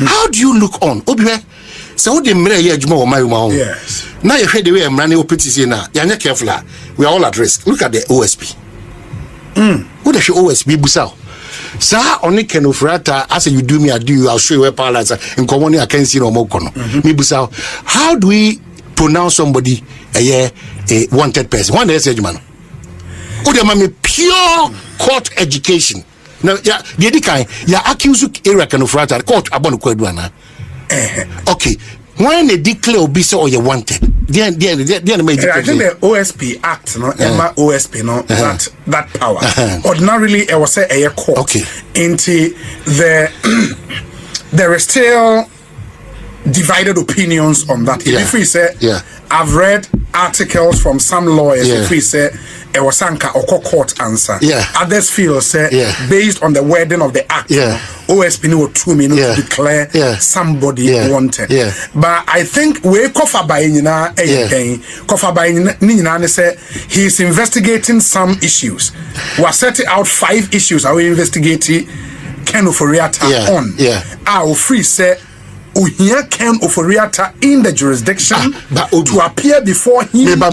How do you look on? Obiwe, so the mere year Juma my own. Yes. Now you heard the way I'm running OPTC now. You're not careful. We are all at risk. Look at the OSP. Who the OSP busao? Sir, only can Ofori-Atta as you do me, I do you, I'll show you where power lines are in common. I can see no more kono. Me busao. How do we pronounce somebody a wanted person? One day, man. Who the man pure court education. Now, yeah, the other kind, yeah, accuse area can Ofori-Atta court about the okay. When they declare Obisa or you wanted, then I think the OSP Act, no, OSP, no, that power. Ordinarily, I was say a court. Okay. Into there is still divided opinions on that. If we say, I've read articles from some lawyers. If we say it was Sanka or court answer, others feel say based on the wording of the act, OSP no 2 minutes to declare somebody wanted. But I think we cover by nina cover by nina say he's investigating some issues. We're setting out 5 issues. Are we investigating Ken Ofori-Atta on? Our free say. Here can Ofori-Atta in the jurisdiction to appear before him. In the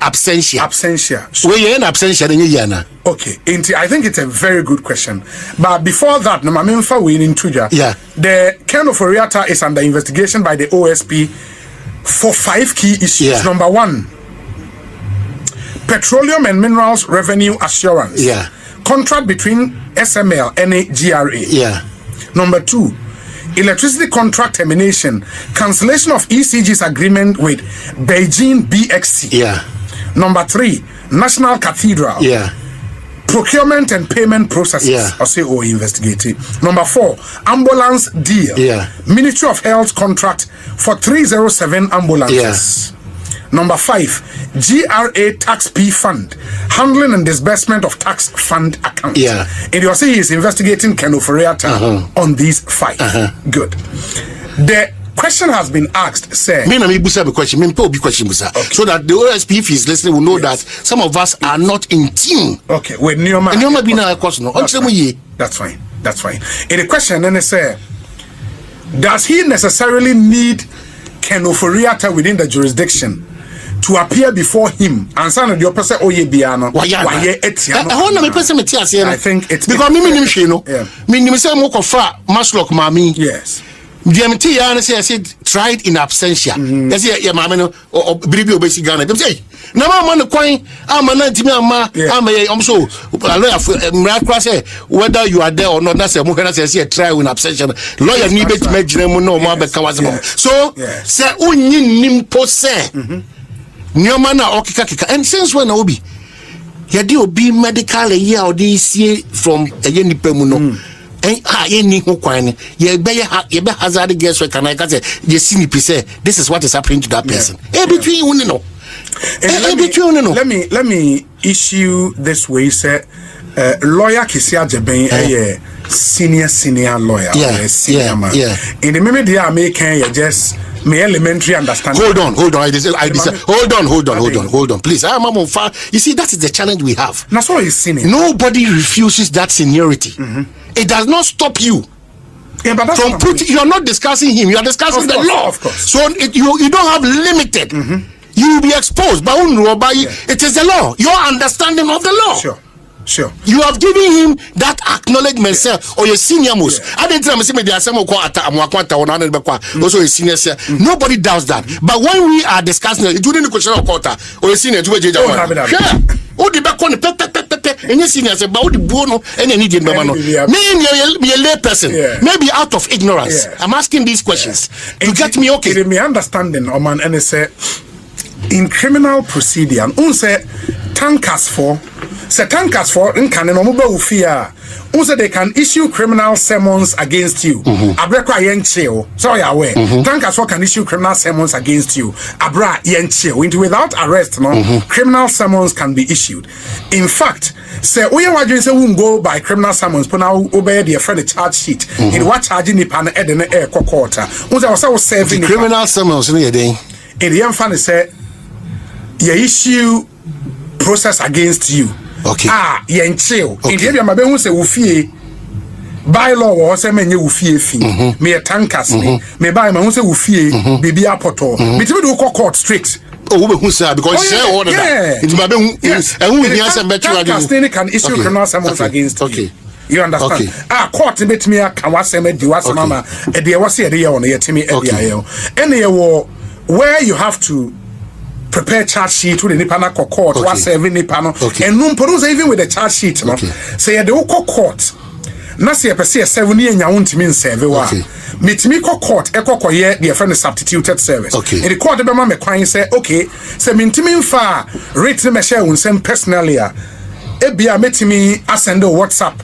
absentia. Okay, I think it's a very good question. But before that, the Ken Ofori-Atta is under investigation by the OSP for 5 key issues. Number 1, Petroleum and Minerals Revenue Assurance. Contract between SML and GRA. Number 2, electricity contract termination, cancellation of ECG's agreement with Beijing BXC. Number 3, National Cathedral. Procurement and payment processes. Or say investigating. Number 4, ambulance deal. Ministry of Health contract for 307 ambulances. Number 5, GRA tax P fund, handling and disbursement of tax fund accounts. And you say he is investigating Ken Ofori-Atta on these 5. Good. The question has been asked, sir. So that the OSP, if he's listening, will know that some of us are not in tune. Okay, with Neoma. That's fine. That's fine. And the question then is, does he necessarily need Ken Ofori-Atta within the jurisdiction to appear before him and son of the opposite Oyebiano? I think it's because yes. DMT I said tried in absentia. That's your mamma or Bibi Obesi Ghana. They say, no man, coin, I'm a 90 I'm so whether you are there or not. That's a Mukana says here trial in absentia. Lawyer needed to make no more become so say Unin Nimpo say Nyomana Okika. And since when Obi Yadi Obi medical a year or this year from a Yeni Pemuno. This is what is happening to that person. Let me issue this way, sir. Lawyer Kisia Jeben, senior lawyer, senior man. In the moment they are making just my elementary understanding. Hold on. Hold on. Please, I'm on fire. You see, that is the challenge we have. That's why he's senior. Nobody refuses that seniority. It does not stop you. But that's you're not discussing him, you are discussing the law. Of course. So you don't have limited. You will be exposed. But it is the law. Your understanding of the law. Sure. You have given him that acknowledgement, sir, or your senior most. I didn't tell him there are some also a senior, sir. Nobody doubts that. But when we are discussing it, during the question of quarter or a senior to a judge, oh, the back on the and your senior said about the bono and any me a lay person, maybe out of ignorance. I'm asking these questions to get me okay. Me understanding, man, and say in criminal procedure, say tankers for in Canada, also they can issue criminal summons against you. Abrekwa yencheo, so you are aware. Tankers for can issue criminal summons against you. Abra yencheo, without arrest, criminal summons can be issued. In fact, say we are doing say we go by criminal summons, but now obey the friend charge sheet. In what charging the pan edene air quarter. Also serving criminal summons in the end fan say you issue process against you. Okay. Yen chill. In the area, my ben say ufie. By law or say menye ufie fee. Me a tankers me buy my say ufie bibi apoto. Me to do court straight. Who say because share order that. It's my ben and who hears a better against can issue criminal summons against okay. You understand? Court bet me a can was me do was mama e dey was here on the timi e any where you have to prepare charge sheet with the nipa court was serving nipa no and no produce even with the charge sheet no say the court na say person 7 year nya wontimi nserve wa metimi court ekokoye the friend substituted service in the court be ma me kwan say okay say mentimi mfa rate me share unsem personally e bia metimi asend WhatsApp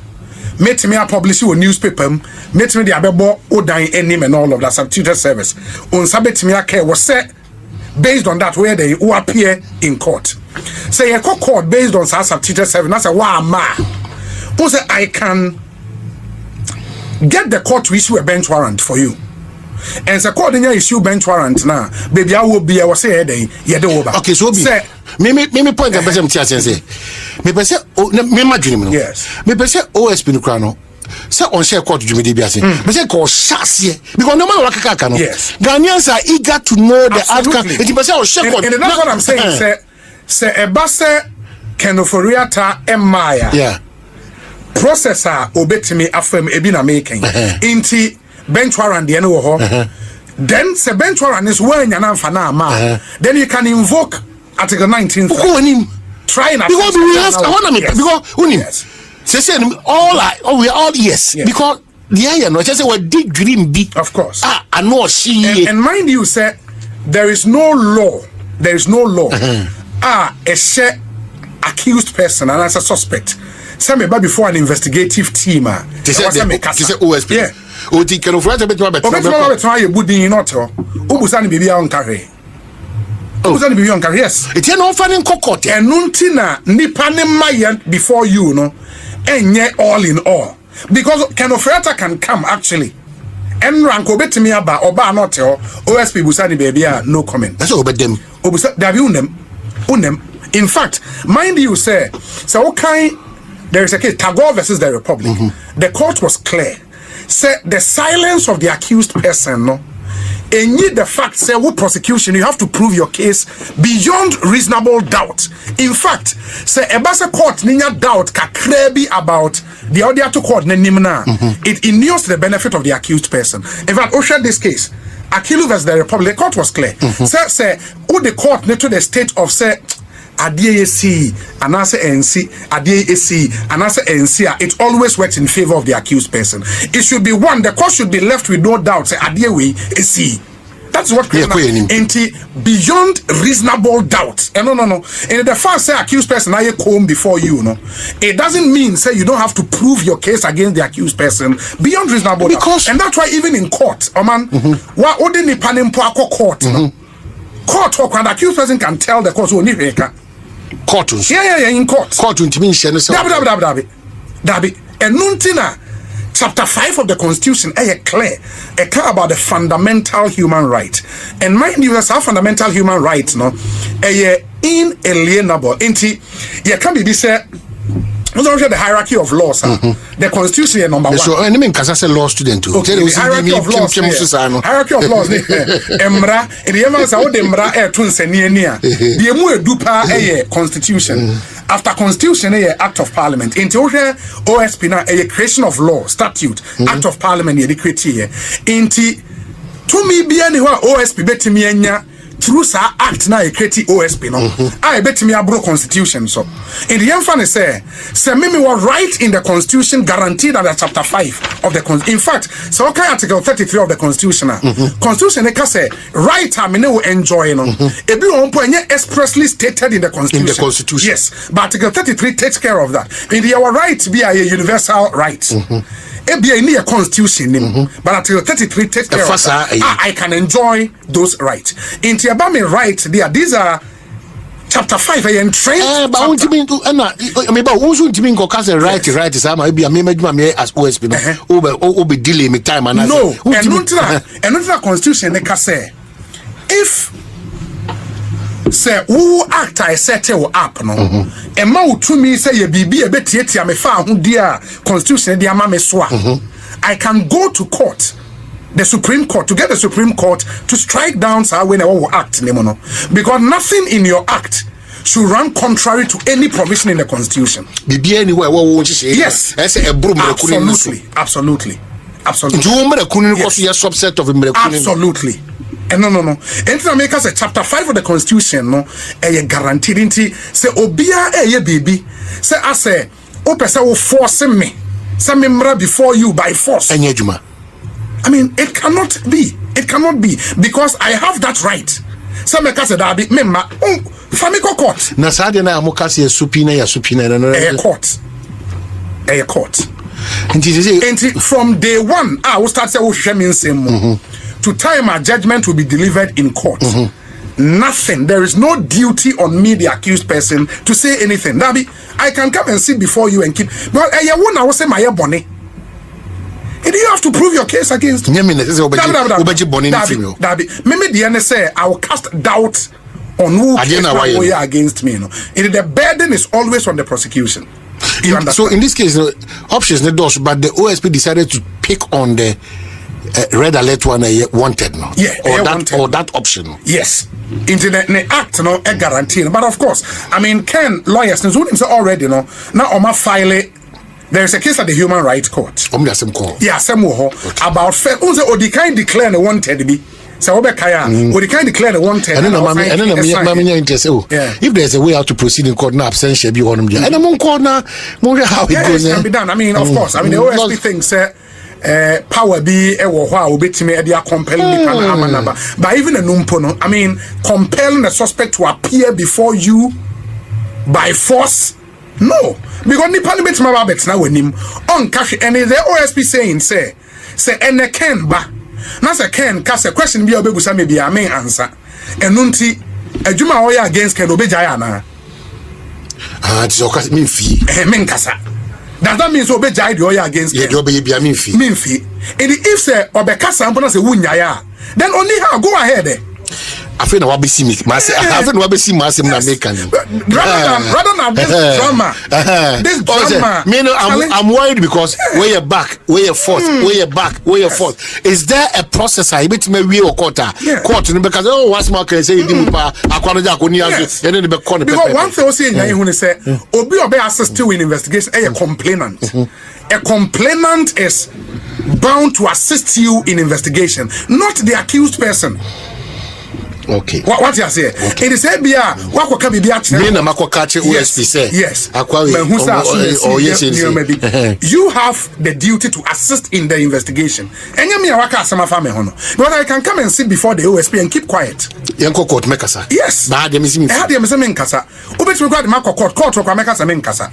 metimi a publish on newspaper metimi the abebo odan enim and all of that substituted service unsa betimi aka was say based on that where they who appear in court say a court based on substituted service na say wa ma who say I can get the court to issue a bench warrant for you. And the court didn't issue bench warrant now. Baby, I will be. I was saying, okay, so say, me point. I'm say, me person, me imagine. Yes. Me person OSP no krano. Say on share court to me say. Me say call chassis because no matter what kakano. Yes. Ghanaians are eager to know the outcome. It person on share court. And that's what I'm saying. Say a basse can Ofori-Atta Maya. Yeah. Processor obetimi afem ebi na making inti bench warrant the ho then the bench warrant is when you na ma then you can invoke article 19 try na because we have I want to make because unim say all we all yes because the no just say we dig dream be of course I know she and mind you say there is no law a share accused person and as a suspect. Some about before an investigative team. This is OSP. Yeah. Oti can Ofori-Atta bet you try you budi not. Ubusani bibi on carry. Ubusani bibi on carry. Yes. It's no funny cocotte. And nuntina nipa ne mayan before you no. Enye all in all. Because can Ofori-Atta can come actually. En ranko bet me aba oba not OSP busani baby no comment. That's over them. Obusa dabi unem. In fact, mind you say so okay. There is a case, Tagore versus the Republic. The court was clear. Say the silence of the accused person, no, and yet the fact say with prosecution, you have to prove your case beyond reasonable doubt. In fact, say a basa court ninya doubt kakrebi about the audio to court nimna. It inures to the benefit of the accused person. In fact, Osha this case, Akilu versus the Republic, the court was clear. Say who the court to the state of say ADAC and answer NC, ADAC and answer NC, it always works in favor of the accused person. It should be one, the court should be left with no doubt, say ADAC. That's what beyond reasonable doubt. No. And the first say accused person I come before you, no. It doesn't mean say you don't have to prove your case against the accused person beyond reasonable doubt. And that's why even in court, what ordinary panimpo court, court talk when the accused person can tell the court who need court. Yeah, in court. Court to mean Dabi. And nuntina chapter 5 of the Constitution clear. A clear about the fundamental human right. And mind you, that's our fundamental human right, no. Inalienable. Inti you can be said. The hierarchy of laws, the Constitution is number 1. So, I mean, because I law student too. Okay, the hierarchy of laws. Hierarchy of laws. Emra, and the Emma Sao de Emra air twins and near. The Emu Dupa a Constitution. After Constitution, a Act of Parliament. Into OSP now a creation of law, statute, Act of Parliament, a decree. Inti to me be anywhere OSP betimianya. Through sa act na create OSP no I bet me abro constitution so in the emphasis say me was right in the constitution guaranteed under chapter 5 of the in fact so okay article 33 of the constitution constitution they say right I mean we enjoy no e be on point expressly stated in the constitution yes but article 33 takes care of that in the our right be a universal right a constitution but article 33 takes care of that. I can enjoy those rights in Tiabami right there these are chapter 5 and train but won't you mean about won't you mean right is I be a me as OSP be delay me time and no and not constitution they can say if say who act I settle up no e ma to me say ye bibi e betietia me fa ho dia constitution dia ma me so a I can go to court, the Supreme Court, to get the Supreme Court to strike down when I will act because nothing in your act should run contrary to any provision in the Constitution. Yes, absolutely. Absolutely. And no. Enter make us a chapter 5 of the Constitution. No, guaranteed into say obia baby. Say I say opesa will force me. Say me before you by force. I mean, it cannot be. It cannot be because I have that right. Some make us a dabi memma. Famiko court. Na sade na amukasi ya supina no. A court. And from day one, I will start saying to time our judgment will be delivered in court. Nothing. There is no duty on me, the accused person, to say anything. Dabi, I can come and sit before you and keep. But I will say my bonnet. And you have to prove your case against me. Dabi, maybe the NSA, I will cast doubt on who against me. And the burden is always on the prosecution. So in this case, options not those, but the OSP decided to pick on the red alert one wanted no. Yeah, or that option. Yes. Into the act no a guarantee. But of course, I mean, Ken lawyers already no now on my file. There is a case at the Human Rights Court. Yeah, about fair. Also, the kind declare the wanted be. So the kind declare the wanted. If there's a way out to proceed in court, now abstention be one of them. And I'm on court now. How it goes can be done. I mean, of course. I mean, the OSP thinks power be a wow bit me they are compelling the Panama. But even a numpono, I mean, compelling the suspect to appear before you by force. No, because the parliament mababet now with him on cash and the OSP saying say and the Ken ba na say Ken cast a question be obebusa me be a main answer and nunti adwuma oya against Ken obejaya na it's okay mean fee men kasa does that mean so obejaya the oya against Ken be mean fee and if say obekasa ampo na say wunyaya then only how go ahead I feel what be see me. I feel what be see my sim na make rather than this drama. This drama. I'm worried because where you're back, where you're forth, where you're back, where you're forth. Is there a process? I bet me we or quarter because what's my can say you because one thing I say when say obi obe assist to in investigation a complainant. A complainant is bound to assist you in investigation, not the accused person. Okay. What you say? Okay. It is a bia. What can be bia? Me na makokache OSP say. Yes. You have the duty to assist in the investigation. Enya me waka asama fa me hono. But I can come and sit before the OSP and keep quiet. Yenko court mekasa. Yes. Ba de misi. Had de misi nkasa. Obetumi kwa de makọ court kwa mekasa me nkasa.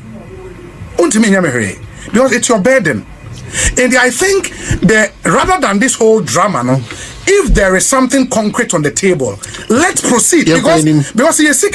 Untimi nya me hwe. Because it's your burden. And I think that rather than this whole drama, no, if there is something concrete on the table, let's proceed because you see,